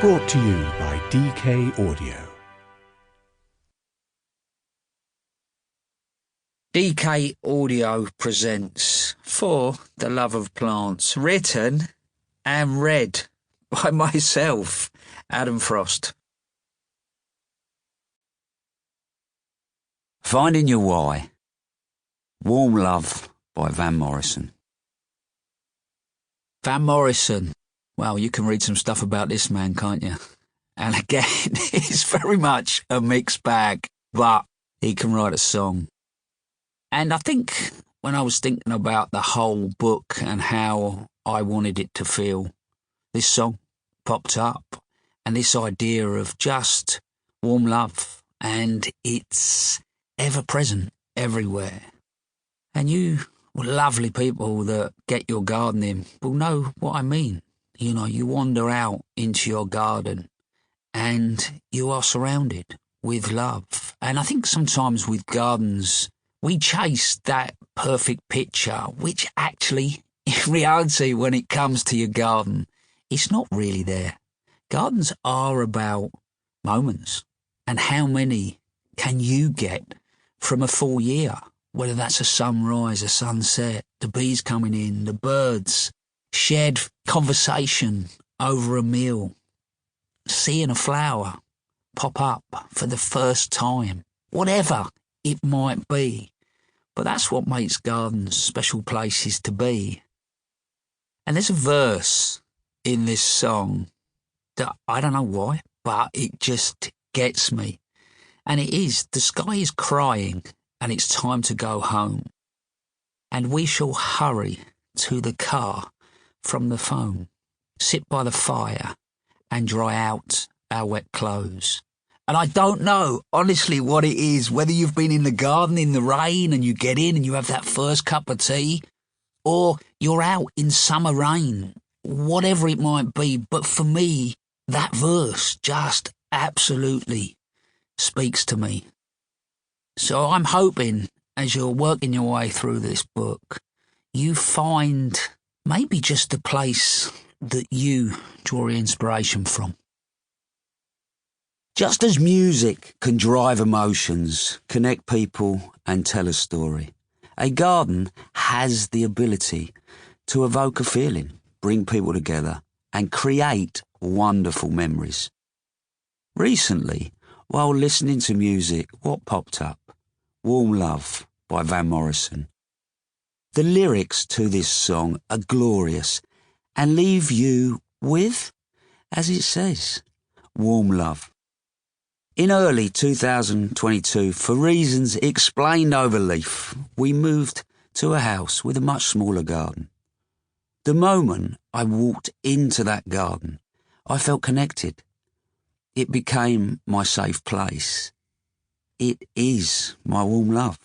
Brought to you by DK Audio. DK Audio presents For the Love of Plants, written and read by myself, Adam Frost. Finding Your Why. Warm Love by Van Morrison. Van Morrison. Well, you can read some stuff about this man, can't you? And again, it's very much a mixed bag, but he can write a song. And I think when I was thinking about the whole book and how I wanted it to feel, this song popped up, and this idea of just warm love, and it's ever present everywhere. And you lovely people that get your garden in will know what I mean. You know, you wander out into your garden and you are surrounded with love. And I think sometimes with gardens, we chase that perfect picture, which actually, in reality, when it comes to your garden, it's not really there. Gardens are about moments. And how many can you get from a full year? Whether that's a sunrise, a sunset, the bees coming in, the birds, shared conversation over a meal, seeing a flower pop up for the first time, whatever it might be. But that's what makes gardens special places to be. And there's a verse in this song that I don't know why, but it just gets me. And it is, the sky is crying and it's time to go home. And we shall hurry to the car from the foam, sit by the fire and dry out our wet clothes. And I don't know, honestly, what it is, whether you've been in the garden in the rain and you get in and you have that first cup of tea, or you're out in summer rain, whatever it might be. But for me, that verse just absolutely speaks to me. So I'm hoping, as you're working your way through this book, you find maybe just a place that you draw inspiration from. Just as music can drive emotions, connect people and tell a story, a garden has the ability to evoke a feeling, bring people together and create wonderful memories. Recently, while listening to music, what popped up? Warm Love by Van Morrison. The lyrics to this song are glorious and leave you with, as it says, warm love. In early 2022, for reasons explained over Leaf, we moved to a house with a much smaller garden. The moment I walked into that garden, I felt connected. It became my safe place. It is my warm love.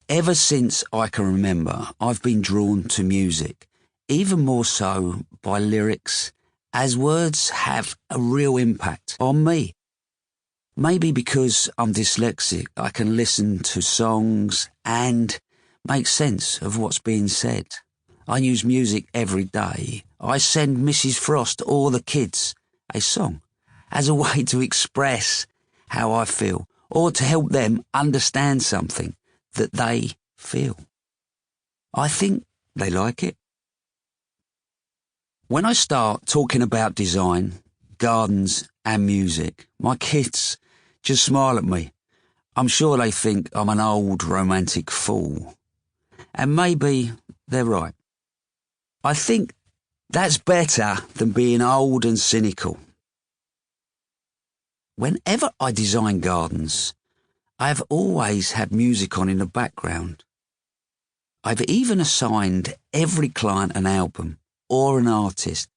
Ever since I can remember, I've been drawn to music, even more so by lyrics, as words have a real impact on me. Maybe because I'm dyslexic, I can listen to songs and make sense of what's being said. I use music every day. I send Mrs. Frost or the kids a song as a way to express how I feel or to help them understand something that they feel. I think they like it. When I start talking about design, gardens and music, my kids just smile at me. I'm sure they think I'm an old romantic fool. And maybe they're right. I think that's better than being old and cynical. Whenever I design gardens, I have always had music on in the background. I've even assigned every client an album or an artist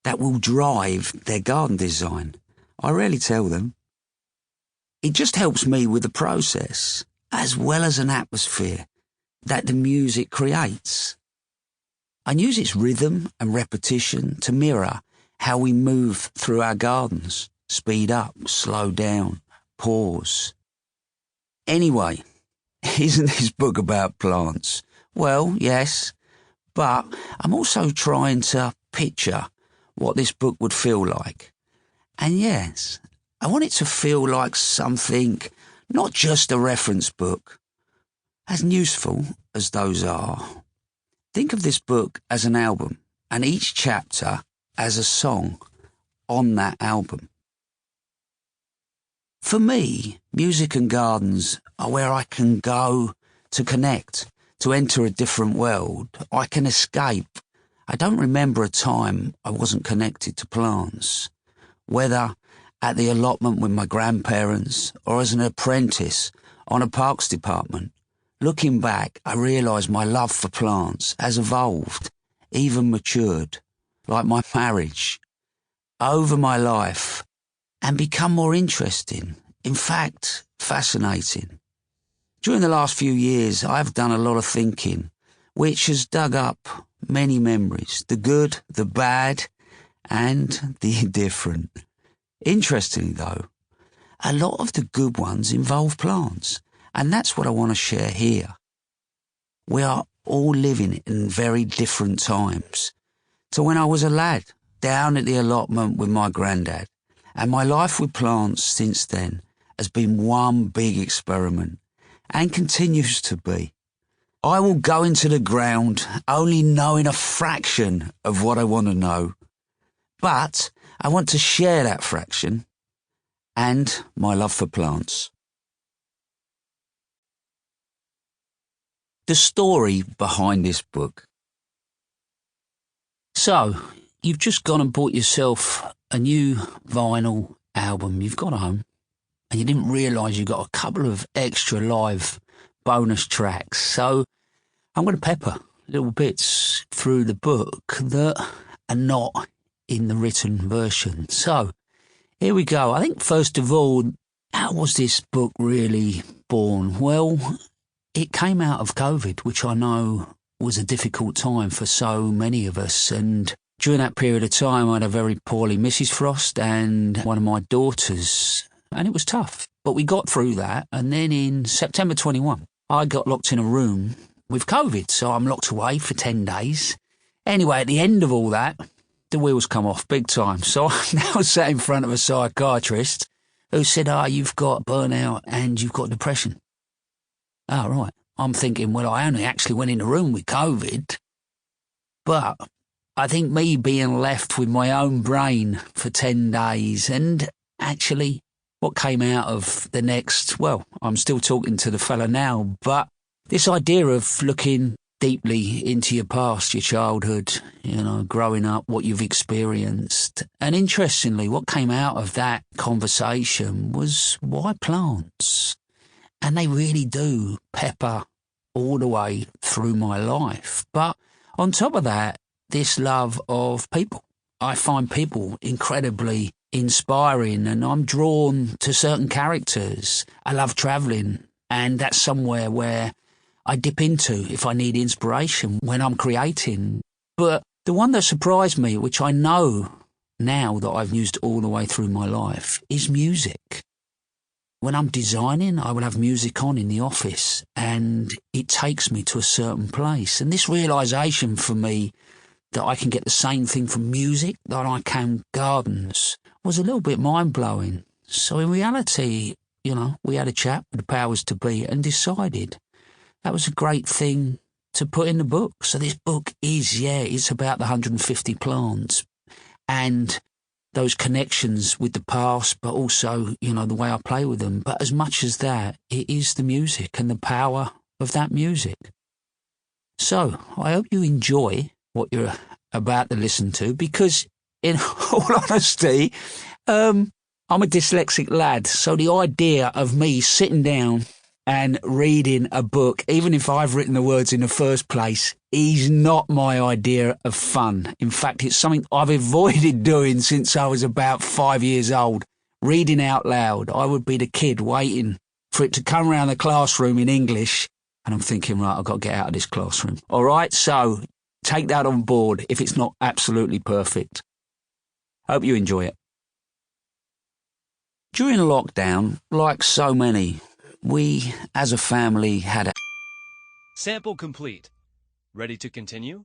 that will drive their garden design. I rarely tell them. It just helps me with the process, as well as an atmosphere that the music creates. I use its rhythm and repetition to mirror how we move through our gardens. Speed up, slow down, pause. Anyway, isn't this book about plants? Well, yes, but I'm also trying to picture what this book would feel like. And yes, I want it to feel like something, not just a reference book. As useful as those are, think of this book as an album, and each chapter as a song on that album. For me, music and gardens are where I can go to connect, to enter a different world. I can escape. I don't remember a time I wasn't connected to plants, whether at the allotment with my grandparents or as an apprentice on a parks department. Looking back, I realise my love for plants has evolved, even matured, like my marriage, over my life, and become more interesting, in fact, fascinating. During the last few years, I've done a lot of thinking, which has dug up many memories, the good, the bad, and the indifferent. Interestingly, though, a lot of the good ones involve plants. And that's what I want to share here. We are all living in very different times to when I was a lad down at the allotment with my granddad. And my life with plants since then has been one big experiment and continues to be. I will go into the ground only knowing a fraction of what I want to know. But I want to share that fraction and my love for plants. The story behind this book. So, you've just gone and bought yourself a new vinyl album. You've got home and you didn't realise you got a couple of extra live bonus tracks. So, I'm going to pepper little bits through the book that are not in the written version. So, here we go. I think first of all, how was this book really born? Well, it came out of COVID, which I know was a difficult time for so many of us. And during that period of time, I had a very poorly Mrs. Frost and one of my daughters, and it was tough. But we got through that. And then in September 21, I got locked in a room with COVID. So I'm locked away for 10 days. Anyway, at the end of all that, the wheels come off big time. So I'm now sat in front of a psychiatrist who said, you've got burnout and you've got depression. Oh, right. I'm thinking, well, I only actually went in a room with COVID. But I think me being left with my own brain for 10 days and actually what came out of the next, well, I'm still talking to the fella now, but this idea of looking deeply into your past, your childhood, growing up, what you've experienced. And interestingly, what came out of that conversation was why plants? And they really do pepper all the way through my life. But on top of that, this love of people. I find people incredibly inspiring and I'm drawn to certain characters. I love travelling and that's somewhere where I dip into if I need inspiration when I'm creating. But the one that surprised me, which I know now that I've used all the way through my life, is music. When I'm designing, I will have music on in the office and it takes me to a certain place. And this realisation for me that I can get the same thing from music that I can gardens was a little bit mind-blowing. So in reality, we had a chat with the powers to be and decided that was a great thing to put in the book. So this book is, it's about the 150 plants and those connections with the past, but also, the way I play with them. But as much as that, it is the music and the power of that music. So I hope you enjoy what you're about to listen to, because in all honesty, I'm a dyslexic lad. So the idea of me sitting down and reading a book, even if I've written the words in the first place, is not my idea of fun. In fact, it's something I've avoided doing since I was about 5 years old. Reading out loud. I would be the kid waiting for it to come around the classroom in English. And I'm thinking, right, I've got to get out of this classroom. All right, so take that on board if it's not absolutely perfect. Hope you enjoy it. During lockdown, like so many, we, as a family, had a... Sample complete. Ready to continue?